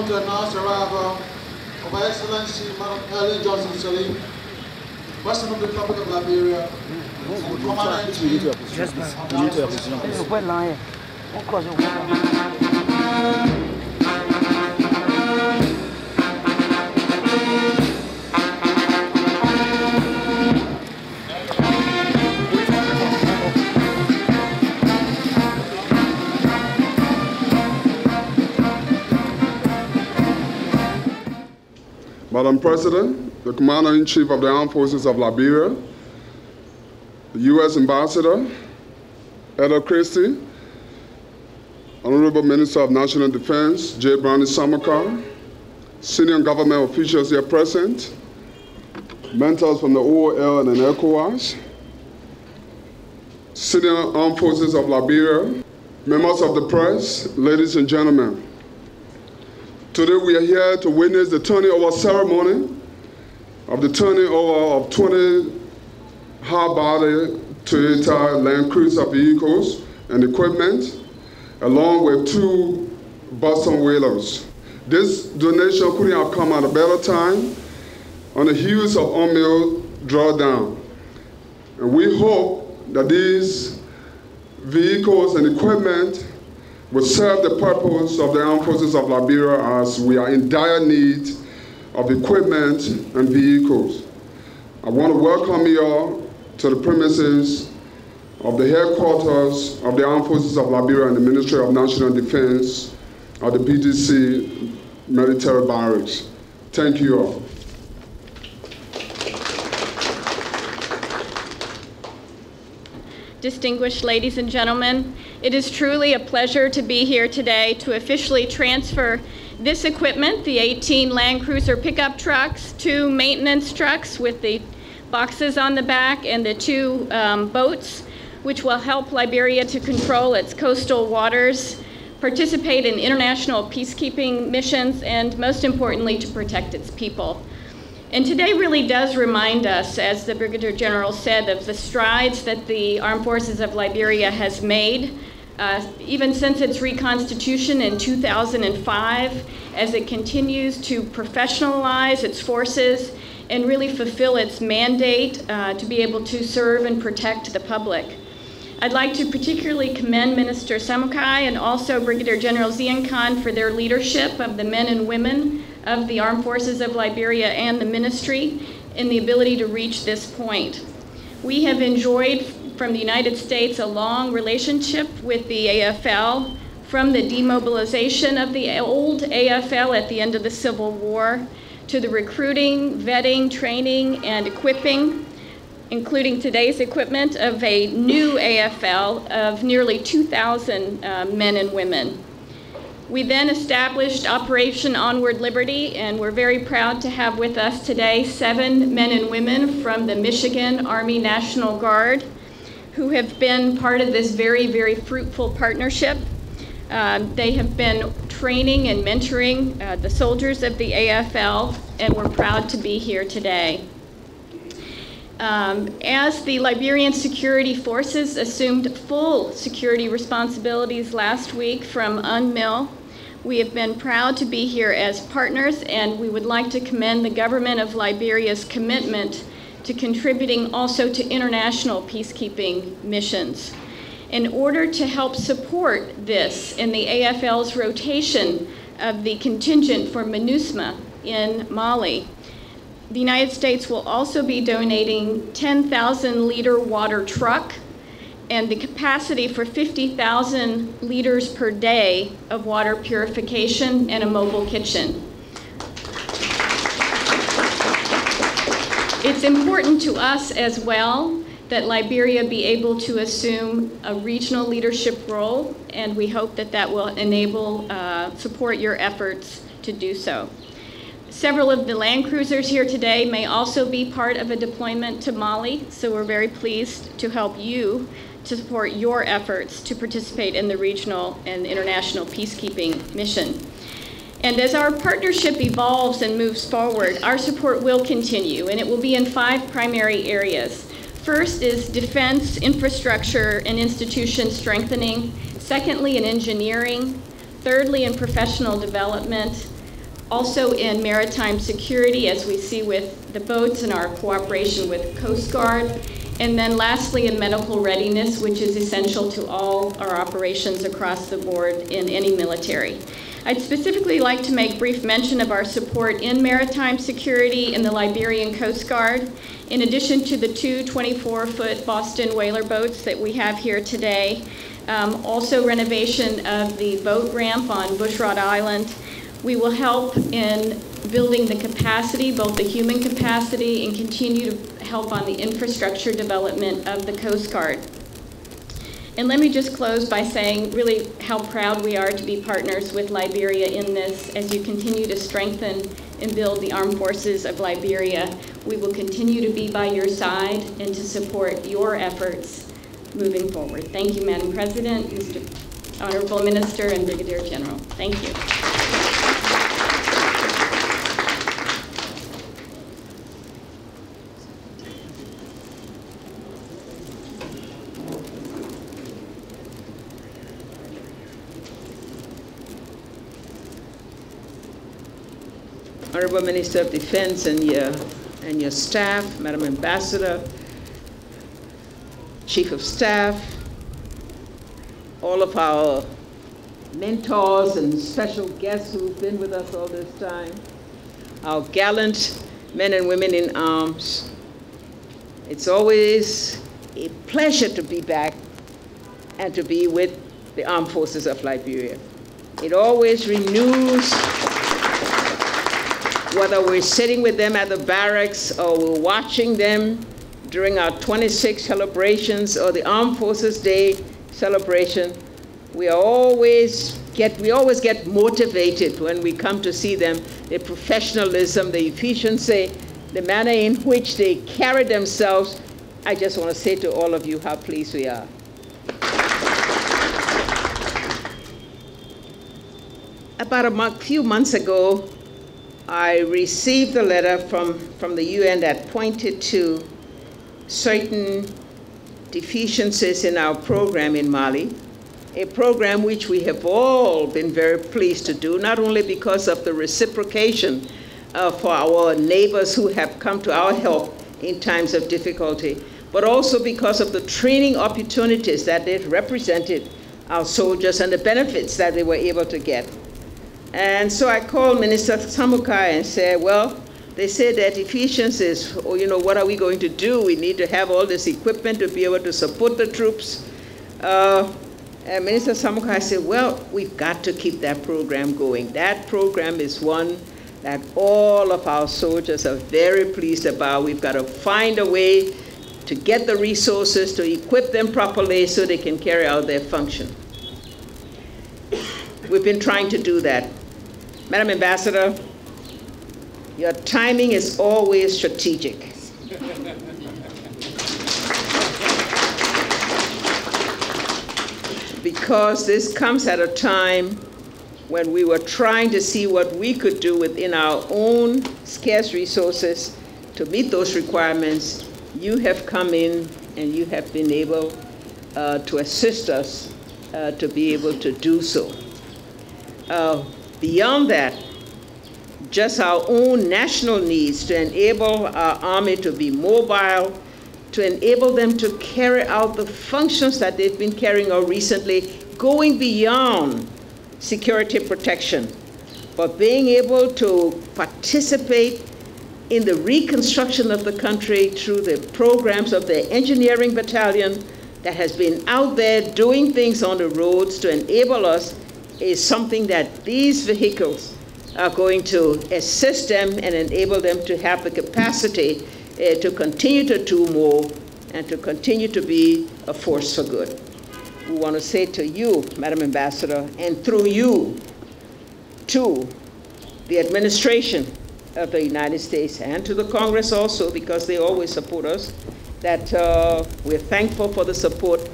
To announce the arrival of Her Excellency Madam Johnson-Sirleaf, President of the Republic of Liberia, and Commander-in-Chief of the Armed Forces. Madam President, the Commander-in-Chief of the Armed Forces of Liberia, the U.S. Ambassador, Etta Christie, Honorable Minister of National Defense, J. Brownie Samakar, senior government officials here present, mentors from the OOL and ECOWAS, senior armed forces of Liberia, members of the press, ladies and gentlemen. Today we are here to witness the turning over ceremony of the turning over of 20 high-body Toyota Land Cruiser vehicles and equipment, along with 2 Boston whalers. This donation couldn't have come at a better time on the heels of UNMIL drawdown. And we hope that these vehicles and equipment will serve the purpose of the Armed Forces of Liberia, as we are in dire need of equipment and vehicles. I want to welcome you all to the premises of the headquarters of the Armed Forces of Liberia and the Ministry of National Defense of the PTC Military Barracks. Thank you all. Distinguished ladies and gentlemen, it is truly a pleasure to be here today to officially transfer this equipment, the 18 Land Cruiser pickup trucks, 2 maintenance trucks with the boxes on the back, and the 2 boats, which will help Liberia to control its coastal waters, participate in international peacekeeping missions, and most importantly, to protect its people. And today really does remind us, as the Brigadier General said, of the strides that the Armed Forces of Liberia has made, even since its reconstitution in 2005, as it continues to professionalize its forces and really fulfill its mandate to be able to serve and protect the public. I'd like to particularly commend Minister Samukai and also Brigadier General Zian Khan for their leadership of the men and women of the Armed Forces of Liberia and the ministry in the ability to reach this point. We have enjoyed from the United States a long relationship with the AFL, from the demobilization of the old AFL at the end of the Civil War to the recruiting, vetting, training, and equipping, including today's equipment of a new AFL of nearly 2,000 men and women. We then established Operation Onward Liberty, and we're very proud to have with us today 7 men and women from the Michigan Army National Guard who have been part of this very, very fruitful partnership. They have been training and mentoring the soldiers of the AFL, and we're proud to be here today. As the Liberian security forces assumed full security responsibilities last week from UNMIL, we have been proud to be here as partners, and we would like to commend the government of Liberia's commitment to contributing also to international peacekeeping missions. In order to help support this in the AFL's rotation of the contingent for MINUSMA, in Mali. The United States will also be donating 10,000-liter water truck and the capacity for 50,000 liters per day of water purification and a mobile kitchen. It's important to us as well that Liberia be able to assume a regional leadership role, and we hope that that will enable, support your efforts to do so. Several of the land cruisers here today may also be part of a deployment to Mali, so we're very pleased to help you to support your efforts to participate in the regional and international peacekeeping mission. And as our partnership evolves and moves forward, our support will continue, and it will be in 5 primary areas. First is defense, infrastructure, and institution strengthening. Secondly, in engineering. Thirdly, in professional development. Also in maritime security, as we see with the boats and our cooperation with Coast Guard. And then lastly, in medical readiness, which is essential to all our operations across the board in any military. I'd specifically like to make brief mention of our support in maritime security in the Liberian Coast Guard, in addition to the 2 24-foot Boston whaler boats that we have here today. Also renovation of the boat ramp on Bushrod Island. We will help in building the capacity, both the human capacity, and continue to help on the infrastructure development of the Coast Guard. And let me just close by saying really how proud we are to be partners with Liberia in this. As you continue to strengthen and build the armed forces of Liberia, we will continue to be by your side and to support your efforts moving forward. Thank you, Madam President, Mr. Honorable Minister, and Brigadier General. Thank you. Honorable Minister of Defense and your staff, Madam Ambassador, Chief of Staff, all of our mentors and special guests who've been with us all this time, our gallant men and women in arms. It's always a pleasure to be back and to be with the armed forces of Liberia. It always renews, whether we're sitting with them at the barracks or we're watching them during our 26 celebrations or the Armed Forces Day celebration, we always get motivated when we come to see them, the professionalism, the efficiency, the manner in which they carry themselves. I just want to say to all of you how pleased we are. About a few months ago, I received a letter from the UN that pointed to certain deficiencies in our program in Mali, a program which we have all been very pleased to do, not only because of the reciprocation for our neighbors who have come to our help in times of difficulty, but also because of the training opportunities that they've represented our soldiers and the benefits that they were able to get. And so I called Minister Samukai and said, well, they say that efficiencies, or, you know, what are we going to do? We need to have all this equipment to be able to support the troops. And Minister Samukai said, well, we've got to keep that program going. That program is one that all of our soldiers are very pleased about. We've got to find a way to get the resources, to equip them properly so they can carry out their function. We've been trying to do that. Madam Ambassador, your timing is always strategic. Because this comes at a time when we were trying to see what we could do within our own scarce resources to meet those requirements. You have come in and you have been able to assist us to be able to do so. Beyond that, just our own national needs to enable our army to be mobile, to enable them to carry out the functions that they've been carrying out recently, going beyond security protection, but being able to participate in the reconstruction of the country through the programs of the engineering battalion that has been out there doing things on the roads to enable us is something that these vehicles are going to assist them and enable them to have the capacity to continue to do more and to continue to be a force for good. We want to say to you, Madam Ambassador, and through you to the administration of the United States and to the Congress also, because they always support us, that we're thankful for the support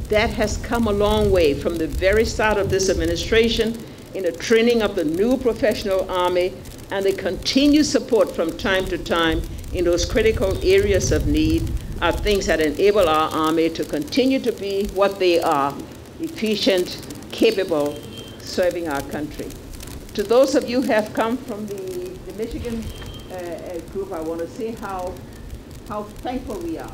that has come a long way from the very start of this administration in the training of the new professional army and the continued support from time to time in those critical areas of need are things that enable our army to continue to be what they are, efficient, capable, serving our country. To those of you who have come from the Michigan group, I want to say how thankful we are.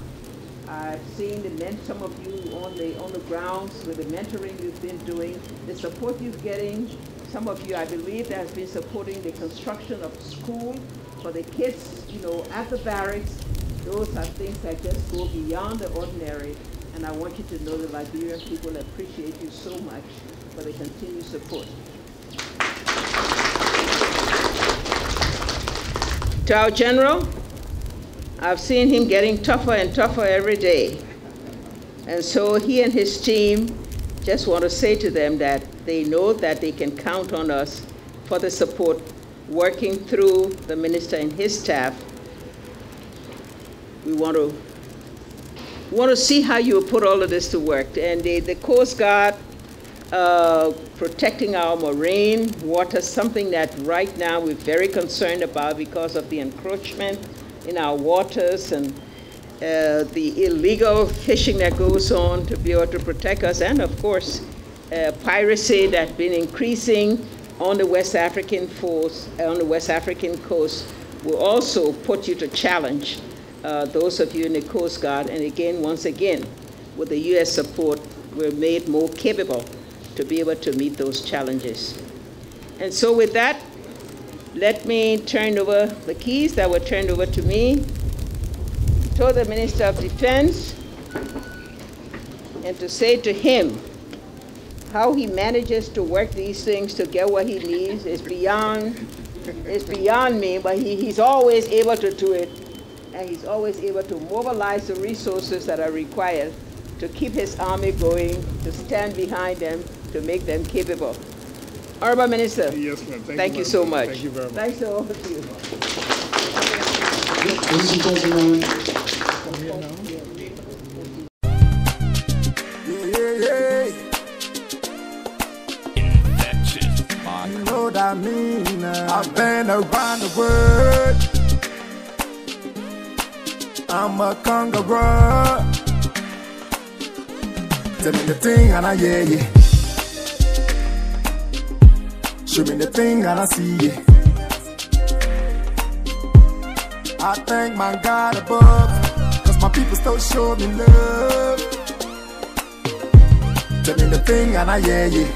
I've seen some of you on the grounds with the mentoring you've been doing, the support you're getting. Some of you, I believe, that has been supporting the construction of school for the kids, at the barracks. Those are things that just go beyond the ordinary. And I want you to know the Liberian people appreciate you so much for the continued support. To our general, I've seen him getting tougher and tougher every day. And so he and his team just want to say to them that they know that they can count on us for the support, working through the minister and his staff. We want to see how you put all of this to work. And the Coast Guard protecting our marine water, something that right now we're very concerned about because of the encroachment in our waters and the illegal fishing that goes on to be able to protect us, and of course piracy that's been increasing on the West African coast will also put you to challenge those of you in the Coast Guard. And again, once again, with the U.S. support, we're made more capable to be able to meet those challenges. And so with that, let me turn over the keys that were turned over to me to the Minister of Defense, and to say to him how he manages to work these things to get what he needs is beyond me, but he's always able to do it, and he's always able to mobilize the resources that are required to keep his army going, to stand behind them, to make them capable. Honorable Minister. Yes, ma'am. Thank you so much. Thank you very much. Thanks to all of you. Ladies and gentlemen, you know what I mean. I've been around the world. I'm a conqueror. Tell me the thing and I hear you. Show me the thing and I see you. I thank my God above, cause my people still show me love. Tell me the thing and I hear you.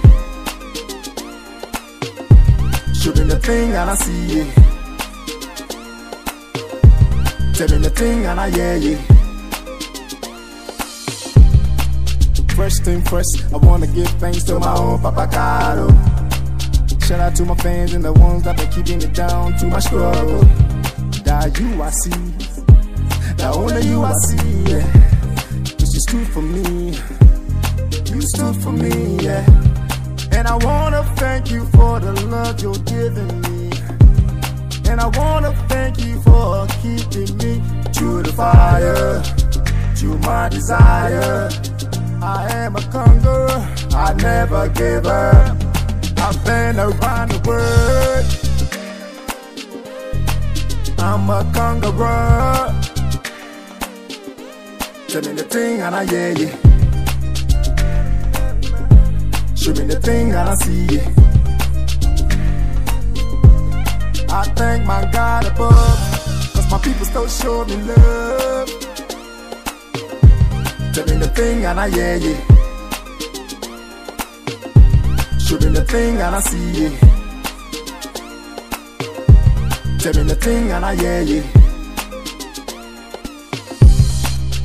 Show me the thing and I see you. Tell me the thing and I hear you. First thing first, I wanna give thanks to my own Papa Caro. Shout out to my fans and the ones that been keeping it down to my struggle. That you I see, that only you I see, yeah. Cause you stood for me, you stood for me, yeah. And I wanna thank you for the love you're giving me. And I wanna thank you for keeping me through the fire, through my desire. I am a conqueror, I never give up. I've been around the world. I'm a conqueror. Tell me the thing and I hear you. Show me the thing and I see you. I thank my God above, cause my people still show me love. Tell me the thing and I hear you. Show me the thing and I see you. Tell me the thing and I hear you.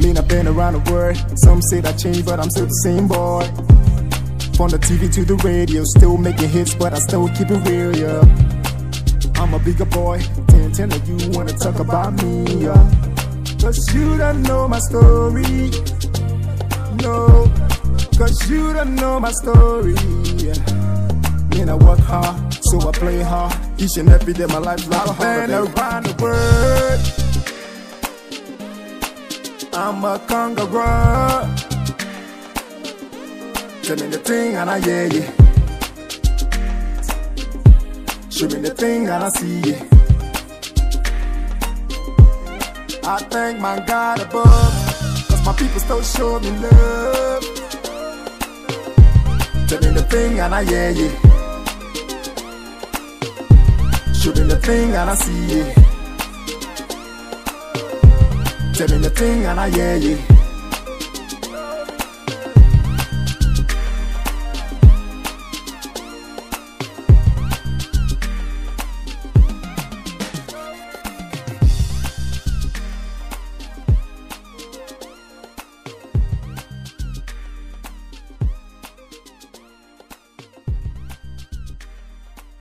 Mean I've been around the world. Some say that changed, but I'm still the same boy. From the TV to the radio, still making hits, but I still keep it real, yeah. I'm a bigger boy, 10 of you wanna talk about me, yeah. Cause you don't know my story. No, cause you don't know my story, yeah. Mean I work hard, so I play hard. Each and every day my life's like a holiday. I've been around the world. I'm a conqueror. Tell me the thing and I hear you. Show me the thing and I see you. I thank my God above, cause my people still show me love. Tell me the thing and I hear you. Show me the thing and I see you. Tell me the thing and I hear you.